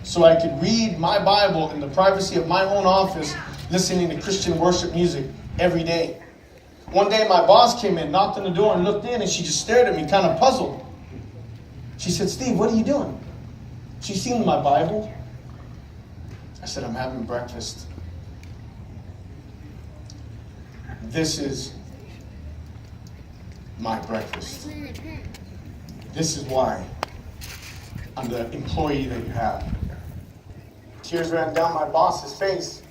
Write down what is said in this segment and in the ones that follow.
so I could read my Bible in the privacy of my own office, listening to Christian worship music every day. One day my boss came in, knocked on the door and looked in, and she just stared at me kind of puzzled. She said, "Steve, what are you doing?" She seen my Bible. I said, "I'm having breakfast." This is my breakfast. This is why I'm the employee that you have. Tears ran down my boss's face.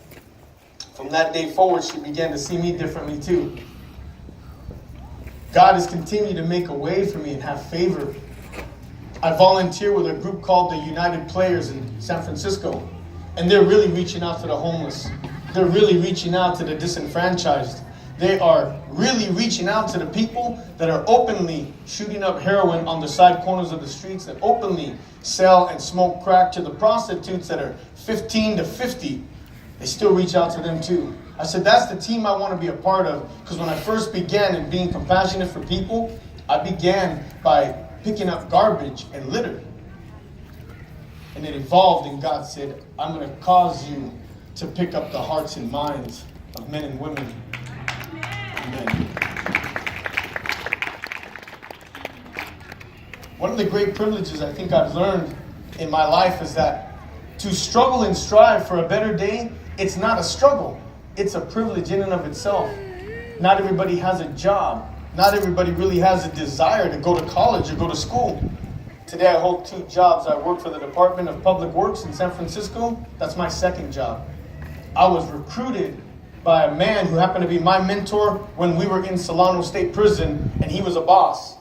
From that day forward, she began to see me differently too. God has continued to make a way for me and have favor. I volunteer with a group called the United Players in San Francisco, and they're really reaching out to the homeless. They're really reaching out to the disenfranchised. They are really reaching out to the people that are openly shooting up heroin on the side corners of the streets, that openly sell and smoke crack, to the prostitutes that are 15 to 50. They still reach out to them too. I said, that's the team I want to be a part of, because when I first began in being compassionate for people, I began by picking up garbage and litter. And it evolved, and God said, I'm going to cause you to pick up the hearts and minds of men and women. Amen. One of the great privileges I think I've learned in my life is that to struggle and strive for a better day, it's not a struggle. It's a privilege in and of itself. Not everybody has a job. Not everybody really has a desire to go to college or go to school. Today I hold 2 jobs. I work for the Department of Public Works in San Francisco. That's my second job. I was recruited by a man who happened to be my mentor when we were in Solano State Prison, and he was a boss.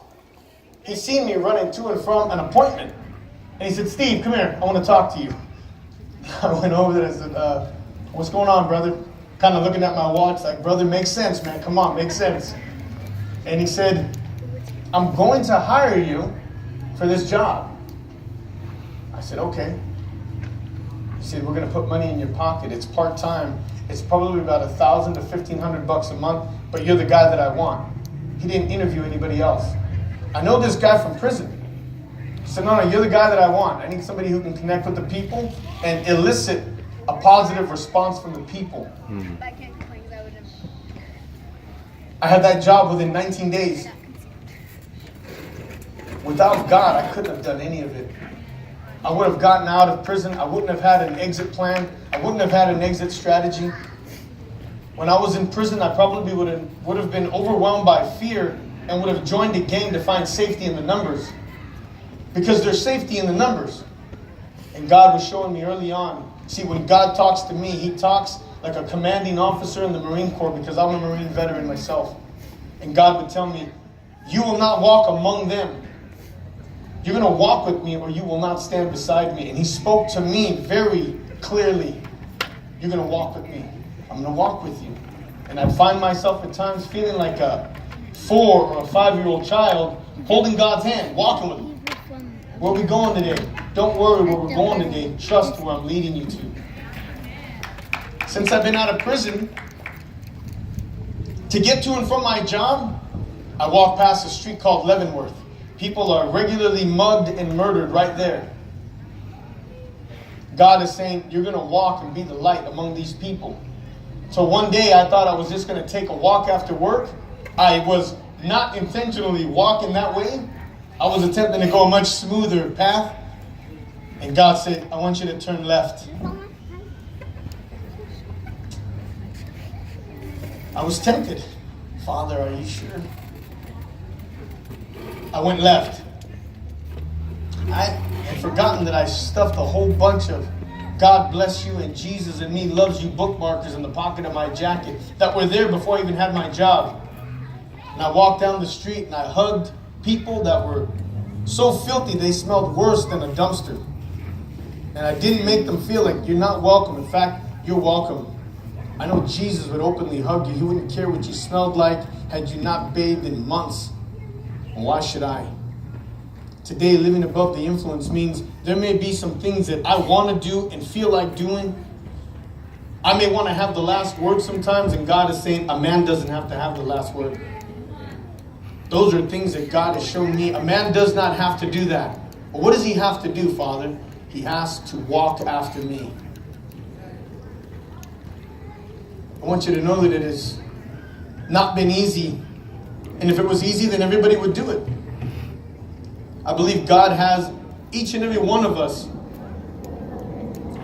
He seen me running to and from an appointment, and he said, "Steve, come here. I want to talk to you." I went over there and said, "What's going on, brother?" Kind of looking at my watch like, "Brother, makes sense, man. Come on, makes sense." And he said, "I'm going to hire you for this job." I said, "Okay." He said, "We're going to put money in your pocket. It's part-time. It's probably about $1,000 to $1,500 a month, but you're the guy that I want." He didn't interview anybody else. "I know this guy from prison." He said, "No, you're the guy that I want. I need somebody who can connect with the people and elicit a positive response from the people." I had that job within 19 days. Without God, I couldn't have done any of it. I would have gotten out of prison. I wouldn't have had an exit plan. I wouldn't have had an exit strategy. When I was in prison, I probably would have been overwhelmed by fear and would have joined a gang to find safety in the numbers. Because there's safety in the numbers. And God was showing me early on. See, when God talks to me, He talks like a commanding officer in the Marine Corps, because I'm a Marine veteran myself. And God would tell me, "You will not walk among them. You're going to walk with me, or you will not stand beside me." And He spoke to me very clearly. "You're going to walk with me. I'm going to walk with you." And I'd find myself at times feeling like a 4 or a 5-year-old child holding God's hand, walking with Him. "Where are we going today? Don't worry where we're going today. Trust where I'm leading you to." Since I've been out of prison, to get to and from my job, I walk past a street called Leavenworth. People are regularly mugged and murdered right there. God is saying, you're going to walk and be the light among these people. So one day I thought I was just going to take a walk after work. I was not intentionally walking that way. I was attempting to go a much smoother path. And God said, "I want you to turn left." I was tempted. "Father, are you sure?" I went left. I had forgotten that I stuffed a whole bunch of "God bless you" and "Jesus and me loves you" bookmarkers in the pocket of my jacket that were there before I even had my job. And I walked down the street and I hugged people that were so filthy they smelled worse than a dumpster. And I didn't make them feel like you're not welcome. In fact, you're welcome. I know Jesus would openly hug you. He wouldn't care what you smelled like had you not bathed in months. And why should I? Today, living above the influence means there may be some things that I want to do and feel like doing. I may want to have the last word sometimes, and God is saying a man doesn't have to have the last word. Those are things that God has shown me. A man does not have to do that. But what does he have to do, Father? He has to walk after me. I want you to know that it has not been easy. And if it was easy, then everybody would do it. I believe God has each and every one of us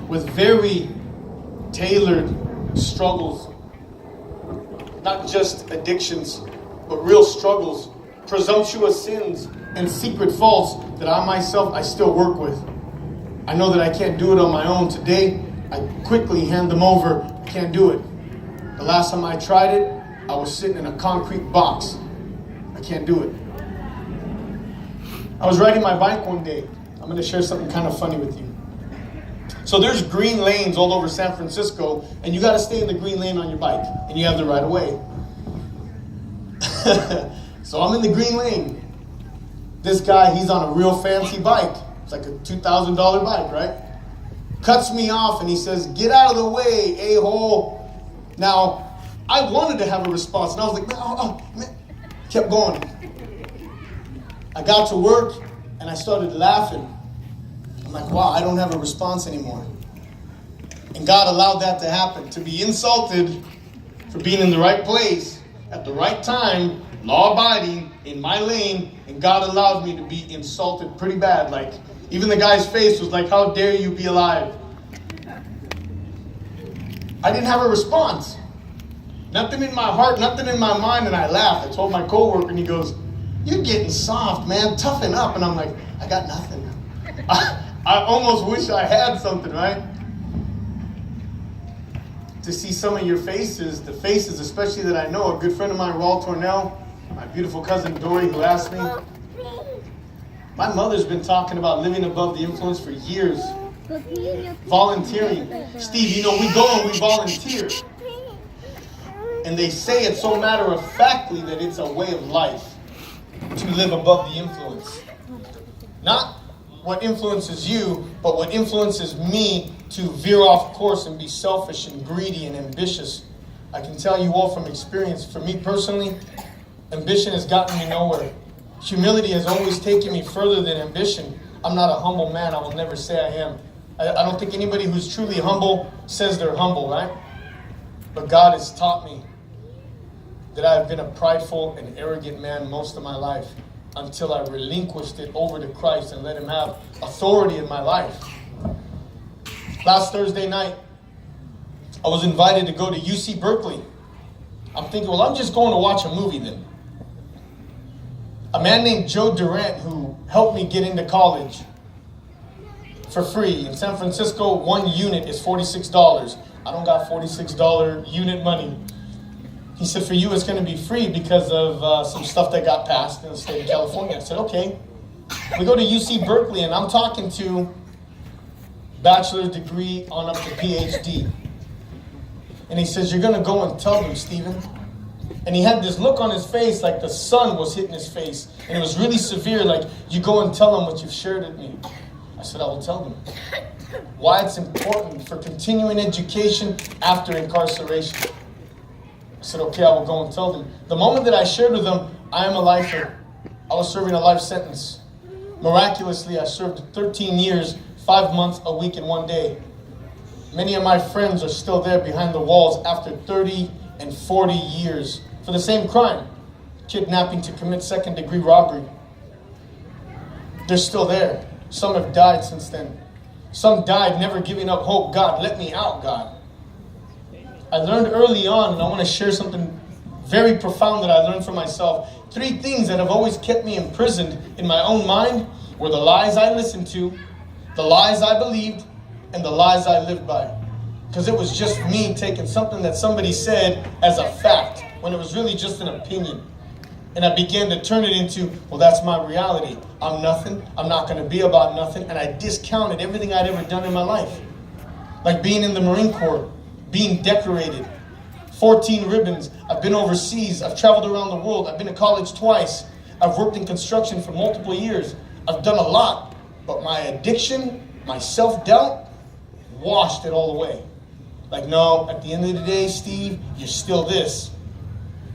with very tailored struggles. Not just addictions, but real struggles, presumptuous sins, and secret faults that I still work with. I know that I can't do it on my own. Today, I quickly hand them over. I can't do it. The last time I tried it, I was sitting in a concrete box. I can't do it. I was riding my bike one day. I'm going to share something kind of funny with you. So there's green lanes all over San Francisco, and you got to stay in the green lane on your bike, and you have the right of way. So I'm in the green lane. This guy, he's on a real fancy bike. It's like a $2,000 bike, right? Cuts me off, and he says, "Get out of the way, a-hole." Now, I wanted to have a response, and I was like, man. Kept going. I got to work, and I started laughing. I'm like, wow, I don't have a response anymore. And God allowed that to happen, to be insulted for being in the right place at the right time, law-abiding, in my lane, and God allowed me to be insulted pretty bad. Like, even the guy's face was like, how dare you be alive? I didn't have a response. Nothing in my heart, nothing in my mind, and I laughed. I told my coworker, and he goes, "You're getting soft, man. Toughen up." And I'm like, I got nothing. I almost wish I had something, right? To see some of your faces, the faces especially that I know. A good friend of mine, Raul Tornell, my beautiful cousin Dory, who asked me. My mother's been talking about living above the influence for years. Volunteering. Steve, you know, we go and we volunteer. And they say it so matter-of-factly that it's a way of life to live above the influence. Not what influences you, but what influences me to veer off course and be selfish and greedy and ambitious. I can tell you all from experience, for me personally, ambition has gotten me nowhere. Humility has always taken me further than ambition. I'm not a humble man. I will never say I am. I don't think anybody who's truly humble says they're humble, right? But God has taught me that I've been a prideful and arrogant man most of my life until I relinquished it over to Christ and let Him have authority in my life. Last Thursday night, I was invited to go to UC Berkeley. I'm thinking, well, I'm just going to watch a movie then. A man named Joe Durant, who helped me get into college for free. In San Francisco, one unit is $46. I don't got $46 unit money. He said, for you, it's going to be free because of some stuff that got passed in the state of California. I said, okay. We go to UC Berkeley, and I'm talking to bachelor's degree on up to PhD. And he says, you're going to go and tell them, Stephen. And he had this look on his face like the sun was hitting his face. And it was really severe, like, you go and tell them what you've shared with me. I said, I will tell them. Why it's important for continuing education after incarceration. I said, okay, I will go and tell them. The moment that I shared with them, I am a lifer. I was serving a life sentence. Miraculously, I served 13 years, 5 months, a week, and 1 day. Many of my friends are still there behind the walls after 30 and 40 years for the same crime, kidnapping to commit second-degree robbery. They're still there. Some have died since then. Some died never giving up hope. God, let me out, God. I learned early on, and I want to share something very profound that I learned for myself. 3 things that have always kept me imprisoned in my own mind were the lies I listened to, the lies I believed, and the lies I lived by. Because it was just me taking something that somebody said as a fact, when it was really just an opinion. And I began to turn it into, well, that's my reality. I'm nothing. I'm not going to be about nothing. And I discounted everything I'd ever done in my life. Like being in the Marine Corps, being decorated, 14 ribbons. I've been overseas. I've traveled around the world. I've been to college twice. I've worked in construction for multiple years. I've done a lot. But my addiction, my self-doubt, washed it all away. Like, no, at the end of the day, Steve, you're still this.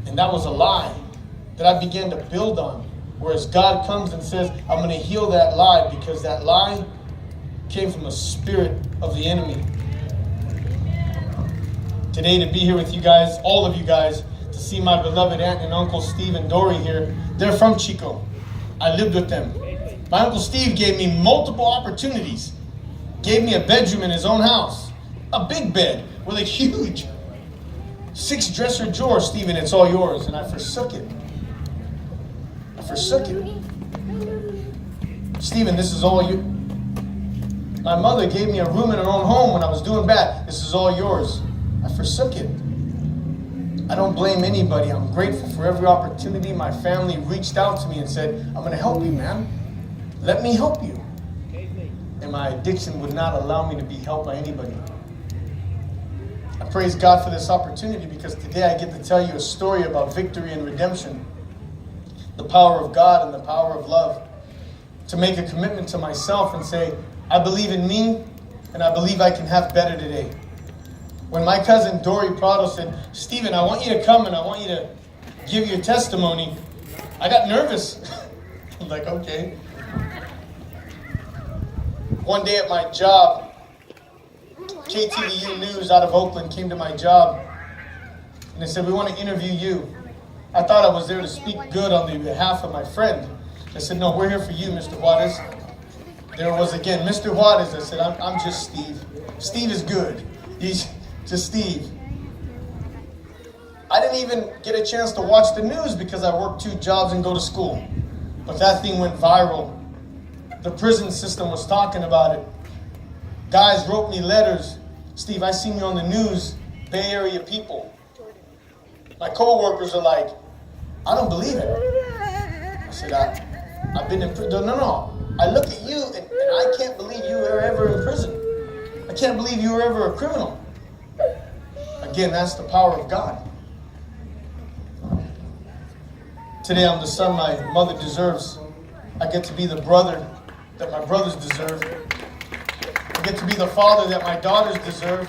And that was a lie that I began to build on. Whereas God comes and says, I'm going to heal that lie, because that lie came from the spirit of the enemy. Today to be here with you guys, all of you guys, to see my beloved aunt and uncle Steve and Dory here. They're from Chico. I lived with them. My Uncle Steve gave me multiple opportunities. Gave me a bedroom in his own house. A big bed with a huge 6-dresser drawer. Stephen, it's all yours. And I forsook it. I forsook it. Stephen, this is all you. My mother gave me a room in her own home when I was doing bad. This is all yours. I forsook it. I don't blame anybody. I'm grateful for every opportunity. My family reached out to me and said, I'm going to help you, man. Let me help you. And my addiction would not allow me to be helped by anybody. I praise God for this opportunity because today I get to tell you a story about victory and redemption. The power of God and the power of love. To make a commitment to myself and say, I believe in me and I believe I can have better today. When my cousin Dory Prado said, Stephen, I want you to come and I want you to give your testimony, I got nervous. I'm like, okay. One day at my job, KTVU News out of Oakland came to my job and they said, we want to interview you. I thought I was there to speak good on the behalf of my friend. I said, no, we're here for you, Mr. Juarez. There was again, Mr. Juarez. I said, I'm just Steve. Steve is good. He's just Steve. I didn't even get a chance to watch the news because I worked 2 jobs and go to school. But that thing went viral. The prison system was talking about it. Guys wrote me letters. Steve, I seen you on the news. Bay Area people. My co-workers are like, I don't believe it. I said, I've been in prison. No. I look at you and I can't believe you were ever in prison. I can't believe you were ever a criminal. Again, that's the power of God. Today I'm the son my mother deserves. I get to be the brother that my brothers deserve. I get to be the father that my daughters deserve.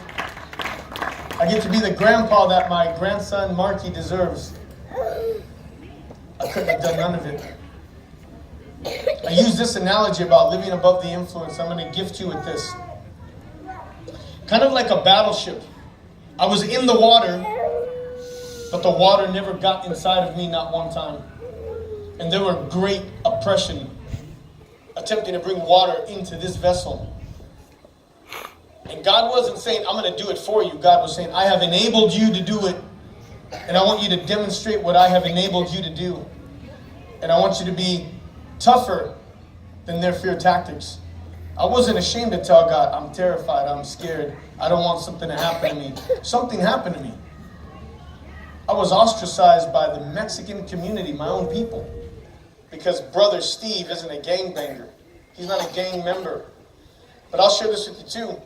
I get to be the grandpa that my grandson Marky deserves. I couldn't have done none of it. I use this analogy about living above the influence. I'm going to gift you with this. Kind of like a battleship. I was in the water, but the water never got inside of me, not one time. And there were great oppression attempting to bring water into this vessel. And God wasn't saying, I'm going to do it for you. God was saying, I have enabled you to do it. And I want you to demonstrate what I have enabled you to do. And I want you to be tougher than their fear tactics. I wasn't ashamed to tell God, I'm terrified, I'm scared. I don't want something to happen to me. Something happened to me. I was ostracized by the Mexican community, my own people. Because brother Steve isn't a gangbanger. He's not a gang member. But I'll share this with you too.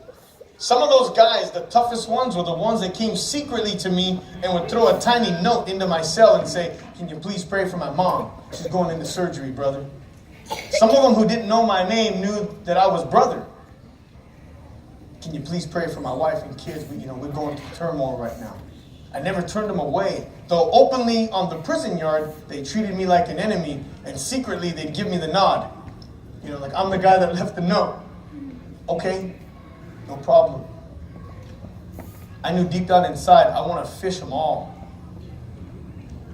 Some of those guys, the toughest ones, were the ones that came secretly to me and would throw a tiny note into my cell and say, can you please pray for my mom? She's going into surgery, brother. Some of them who didn't know my name knew that I was brother. Can you please pray for my wife and kids? We're going through turmoil right now. I never turned them away. Though openly on the prison yard, they treated me like an enemy, and secretly they'd give me the nod. Like I'm the guy that left the note. Okay, no problem. I knew deep down inside, I want to fish them all.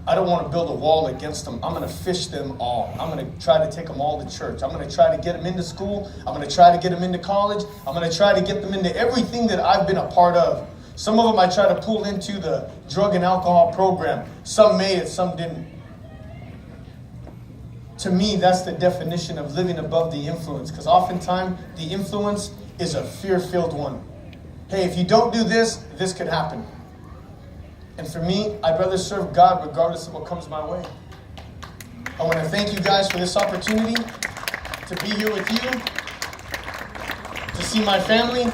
I don't want to build a wall against them. I'm going to fish them all. I'm going to try to take them all to church. I'm going to try to get them into school. I'm going to try to get them into college. I'm going to try to get them into everything that I've been a part of. Some of them I try to pull into the drug and alcohol program. Some made it, some didn't. To me, that's the definition of living above the influence. Because oftentimes, the influence is a fear-filled one. Hey, if you don't do this, this could happen. And for me, I'd rather serve God regardless of what comes my way. I want to thank you guys for this opportunity to be here with you, to see my family,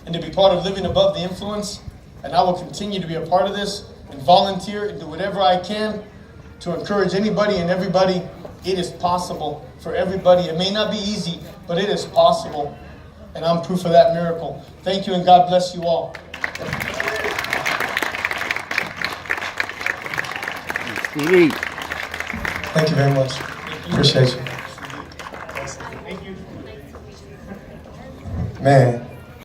and to be part of living above the influence. And I will continue to be a part of this and volunteer and do whatever I can to encourage anybody and everybody. It is possible for everybody. It may not be easy, but it is possible. And I'm proof of that miracle. Thank you, and God bless you all. Stevie. Thank you very much. Appreciate you. Thank you. Man,